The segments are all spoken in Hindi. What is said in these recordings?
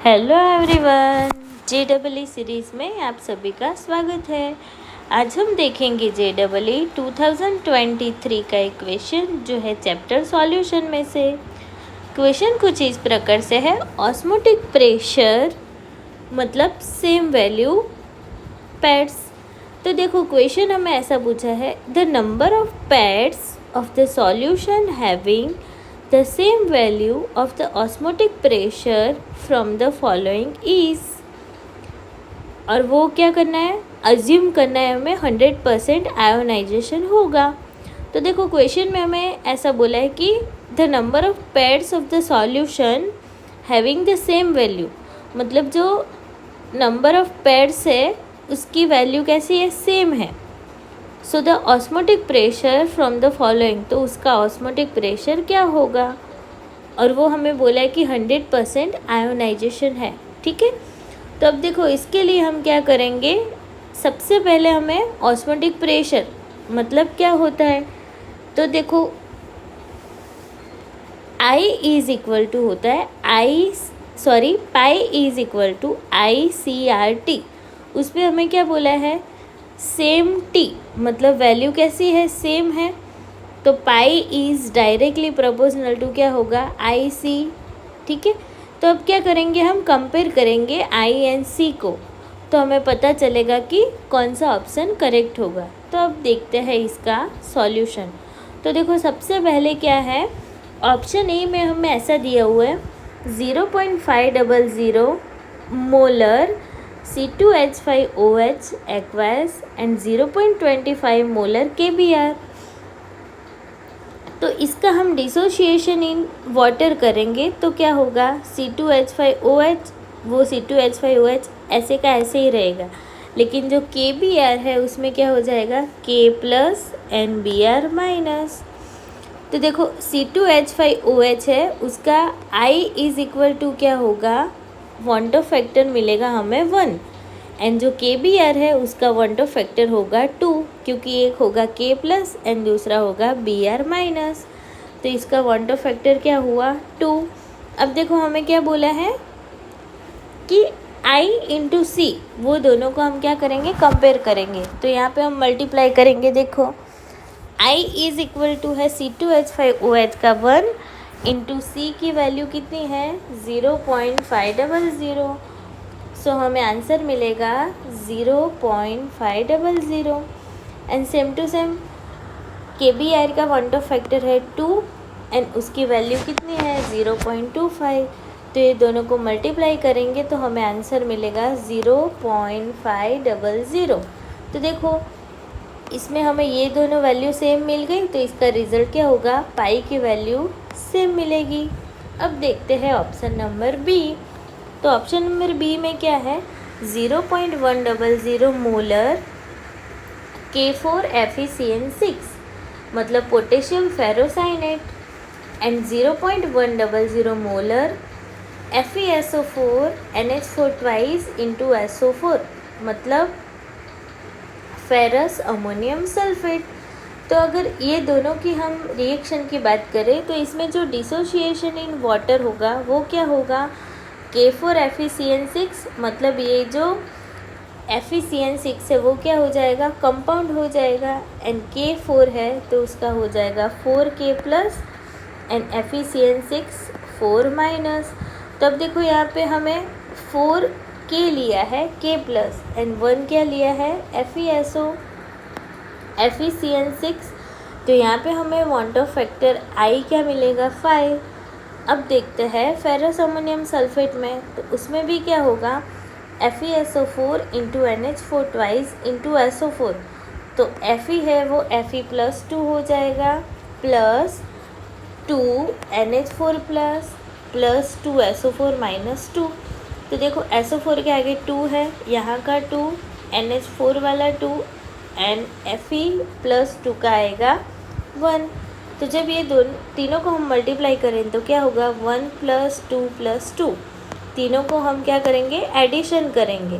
हेलो एवरीवन, JEE सीरीज़ में आप सभी का स्वागत है। आज हम देखेंगे JEE 2023 का एक क्वेश्चन जो है चैप्टर सॉल्यूशन में से। क्वेश्चन कुछ इस प्रकार से है, ऑस्मोटिक प्रेशर मतलब सेम वैल्यू पैड्स। तो देखो क्वेश्चन हमें ऐसा पूछा है, the number of pads of the solution having the same value of the osmotic pressure from the following is। और वो क्या करना है, अज्यूम करना है हमें 100% आयोनाइजेशन होगा। तो देखो क्वेश्चन में हमें ऐसा बोला है कि the number of pads of the solution having the same value, मतलब जो नंबर ऑफ पैड्स है उसकी वैल्यू कैसी है, सेम है। So the osmotic pressure from the following, तो उसका ऑस्मोटिक प्रेशर क्या होगा, और वो हमें बोला है कि 100% आयोनाइजेशन है। ठीक है, तो अब देखो इसके लिए हम क्या करेंगे, सबसे पहले हमें ऑस्मोटिक प्रेशर मतलब क्या होता है, तो देखो I इज इक्वल टू होता है pi is equal to ICRT। उस पर हमें क्या बोला है, सेम टी, मतलब वैल्यू कैसी है, सेम है। तो पाई इज़ डायरेक्टली प्रोपोर्शनल टू क्या होगा, IC। ठीक है, तो अब क्या करेंगे, हम कंपेयर करेंगे I एंड C को, तो हमें पता चलेगा कि कौन सा ऑप्शन करेक्ट होगा। तो अब देखते हैं इसका सॉल्यूशन। तो देखो सबसे पहले क्या है, ऑप्शन ए में हमें ऐसा दिया हुआ है 0.500 molar C2H5OH aqueous and 0.25 molar KBr। तो इसका हम डिसोशिएशन इन वाटर करेंगे तो क्या होगा, C2H5OH वो C2H5OH ऐसे का ऐसे ही रहेगा, लेकिन जो KBr है उसमें क्या हो जाएगा, K plus and Br minus. तो देखो C2H5OH है, उसका I इज इक्वल टू क्या होगा, वॉन्ट ऑफ फैक्टर मिलेगा हमें 1, एंड जो KBr है उसका वॉन्ट ऑफ फैक्टर होगा 2, क्योंकि एक होगा K प्लस एंड दूसरा होगा Br माइनस। तो इसका वॉन्ट ऑफ फैक्टर क्या हुआ, 2। अब देखो हमें क्या बोला है कि I इंटू C, वो दोनों को हम क्या करेंगे, कंपेयर करेंगे। तो यहाँ पे हम मल्टीप्लाई करेंगे। देखो I इज इक्वल टू है C2H5OH का 1 इंटू C की वैल्यू कितनी है, 0.500। सो हमें आंसर मिलेगा 0.500। And same to same KBr का वॉन्ट ऑफ फैक्टर है 2 एंड उसकी वैल्यू कितनी है, 0.25। तो ये दोनों को मल्टीप्लाई करेंगे तो हमें आंसर मिलेगा 0.500। तो देखो इसमें हमें ये दोनों वैल्यू सेम मिल गई, तो इसका रिजल्ट क्या होगा, पाई की वैल्यू सेम मिलेगी। अब देखते हैं ऑप्शन नंबर बी। तो ऑप्शन नंबर बी में क्या है, 0.100 मोलर K4FeCN6 मतलब potassium ferrocyanate, and 0.100 molar FeSO4 NH4 twice into SO4 मतलब फेरस अमोनियम सल्फेट। तो अगर ये दोनों की हम रिएक्शन की बात करें तो इसमें जो डिसोशिएशन इन वाटर होगा वो क्या होगा, K4FeCN6 मतलब ये जो FeCN6 है वो क्या हो जाएगा, कंपाउंड हो जाएगा, एंड K4 है तो उसका हो जाएगा 4K plus and FeCN6 4 minus. तो अब देखो यहाँ पे हमें 4K लिया है K प्लस एंड 1 क्या लिया है, FeCN6। तो यहाँ पे हमें वॉन्ट ऑफ फैक्टर I क्या मिलेगा, 5। अब देखते हैं फेरस अमोनियम सल्फेट में, तो उसमें भी क्या होगा, FeSO4 into NH4 twice into SO4। तो Fe है वो Fe प्लस 2 हो जाएगा, plus 2 NH4 plus 2 SO4 minus 2। तो देखो SO4 के आगे 2 है, यहाँ का 2, NH4 वाला 2 एंड Fe प्लस 2 का आएगा 1। तो जब ये तीनों को हम मल्टीप्लाई करें तो क्या होगा, 1 प्लस 2 प्लस 2, तीनों को हम क्या करेंगे, एडिशन करेंगे।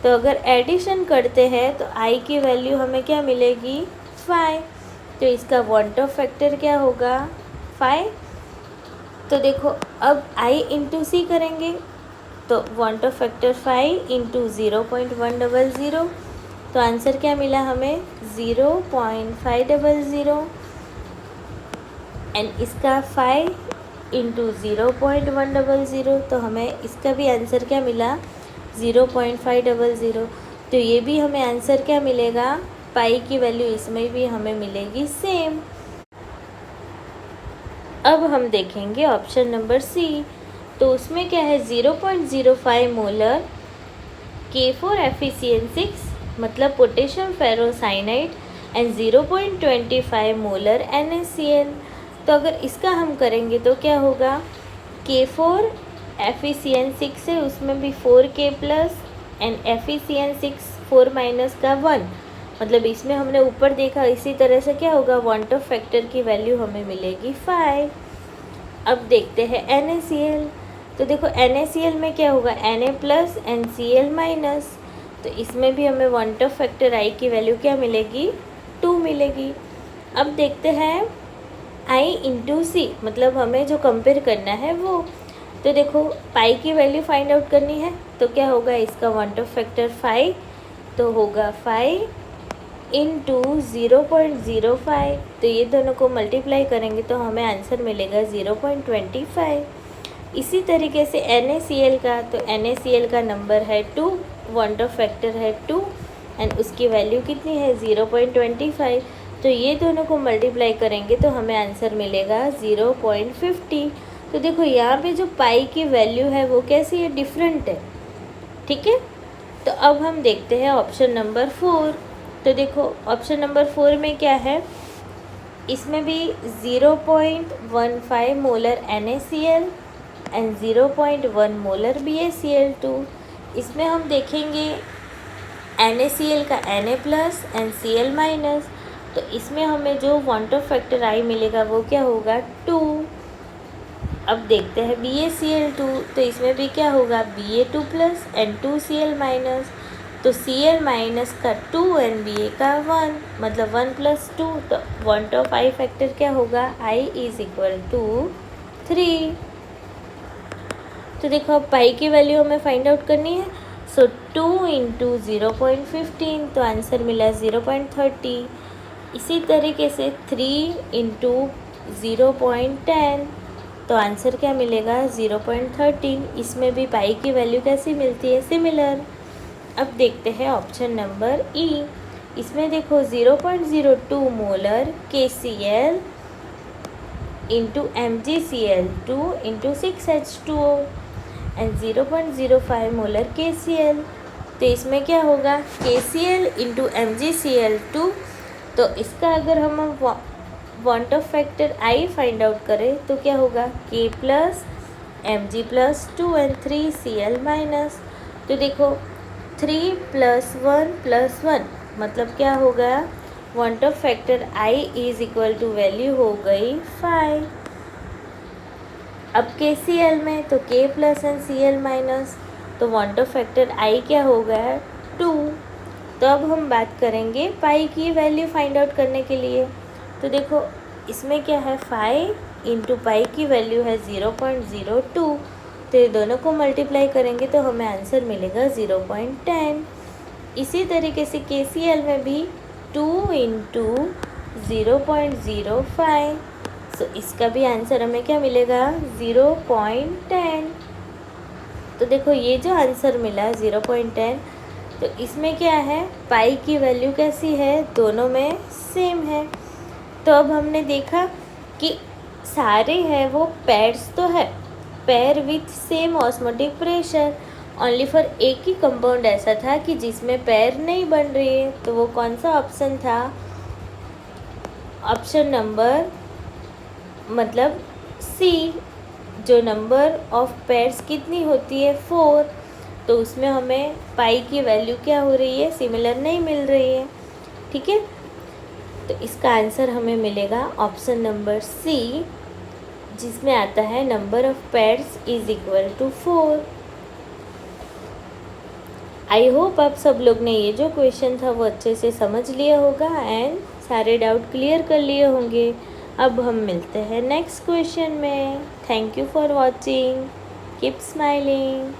तो अगर एडिशन करते हैं तो I की वैल्यू हमें क्या मिलेगी, 5। तो इसका वॉन्ट ऑफ फैक्टर क्या होगा, 5। तो देखो अब I इंटू C करेंगे तो 1 to factor 5 इंटू 0.100, तो आंसर क्या मिला हमें 0.500 एंड इसका 5 इंटू 0.100, तो हमें इसका भी आंसर क्या मिला 0.500। तो ये भी हमें आंसर क्या मिलेगा, पाई की वैल्यू इसमें भी हमें मिलेगी सेम। अब हम देखेंगे ऑप्शन नंबर सी, तो उसमें क्या है 0.05 मोलर K4FeCN6 मतलब potassium ferrocyanide and 0.25 molar NaCl। तो अगर इसका हम करेंगे तो क्या होगा, K4FeCN6 है, उसमें भी 4K plus and FeCN6 4 minus का 1, मतलब इसमें हमने ऊपर देखा इसी तरह से क्या होगा 1 to फैक्टर की वैल्यू हमें मिलेगी 5। अब देखते हैं NaCl, तो देखो NaCl में क्या होगा Na plus and Cl minus, तो इसमें भी हमें 1 to फैक्टर I की वैल्यू क्या मिलेगी 2 मिलेगी। अब देखते हैं I इंटू सी, मतलब हमें जो कंपेयर करना है वो, तो देखो पाई की वैल्यू फाइंड आउट करनी है, तो क्या होगा इसका 1 to फैक्टर 5, तो होगा 5 इंटू 0.05, तो ये दोनों को मल्टीप्लाई करेंगे तो हमें आंसर मिलेगा 0.25। इसी तरीके से NaCl का, तो NaCl का नंबर है 2, 1 to फैक्टर है 2 एंड उसकी वैल्यू कितनी है 0.25, तो ये दोनों को मल्टीप्लाई करेंगे तो हमें आंसर मिलेगा 0.50। तो देखो यहाँ पे जो पाई की वैल्यू है वो कैसी है, डिफरेंट है, ठीक है। तो अब हम देखते हैं ऑप्शन नंबर 4, तो देखो ऑप्शन नंबर 4 में क्या है, इसमें भी 0.15 molar NaCl and 0.1 molar BaCl2। इसमें हम देखेंगे NaCl का Na plus and Cl minus, तो इसमें हमें जो 1 to फैक्टर I मिलेगा वो क्या होगा 2। अब देखते हैं BaCl2, तो इसमें भी क्या होगा Ba2 plus and 2Cl minus, तो Cl माइनस का 2 एंड Ba का 1, मतलब 1 प्लस 2, तो 1 to 5 फैक्टर क्या होगा I इज इक्वल टू 3। तो देखो अब पाई की वैल्यू हमें फाइंड आउट करनी है, सो 2 इंटू 0.15, तो आंसर मिला 0.30। इसी तरीके से 3 इंटू 0.10, तो आंसर क्या मिलेगा 0.13। इसमें भी पाई की वैल्यू कैसी मिलती है, सिमिलर। अब देखते हैं ऑप्शन नंबर ई, इसमें देखो 0.02 molar KCl into MgCl2 into 6H2O and 0.05 molar KCl, तो इसमें क्या होगा KCl इंटू MgCl2, तो इसका अगर हम 1 to factor I find out करें तो क्या होगा K plus Mg plus 2 and 3Cl minus, तो देखो 3 प्लस 1 प्लस 1 मतलब क्या होगा 1 to factor I is equal to value हो गई 5। अब KCl में तो K plus and Cl minus, तो 1 to फैक्टर I क्या हो गया 2। तो अब हम बात करेंगे पाई की वैल्यू फाइंड आउट करने के लिए, तो देखो इसमें क्या है 5 इंटू पाई की वैल्यू है 0.02, तो ये दोनों को मल्टीप्लाई करेंगे तो हमें आंसर मिलेगा 0.10। इसी तरीके से KCl में भी 2 इंटू 0.05, सो इसका भी आंसर हमें क्या मिलेगा 0.10। तो देखो ये जो आंसर मिला 0.10, तो इसमें क्या है पाई की वैल्यू कैसी है, दोनों में सेम है। तो अब हमने देखा कि सारे हैं वो पेयर्स तो है, pair with same osmotic pressure, only for एक ही कंपाउंड ऐसा था कि जिसमें पेयर नहीं बन रही है, तो वो कौन सा ऑप्शन था, ऑप्शन नंबर मतलब सी, जो नंबर ऑफ पेयर्स कितनी होती है 4, तो उसमें हमें पाई की वैल्यू क्या हो रही है, सिमिलर नहीं मिल रही है, ठीक है। तो इसका आंसर हमें मिलेगा ऑप्शन नंबर सी, जिसमें आता है number of pairs is equal to 4। I hope आप सब लोग ने ये जो क्वेश्चन था वो अच्छे से समझ लिया होगा एंड सारे डाउट क्लियर कर लिए होंगे। अब हम मिलते हैं नेक्स्ट क्वेश्चन में। Thank you for watching, keep smiling.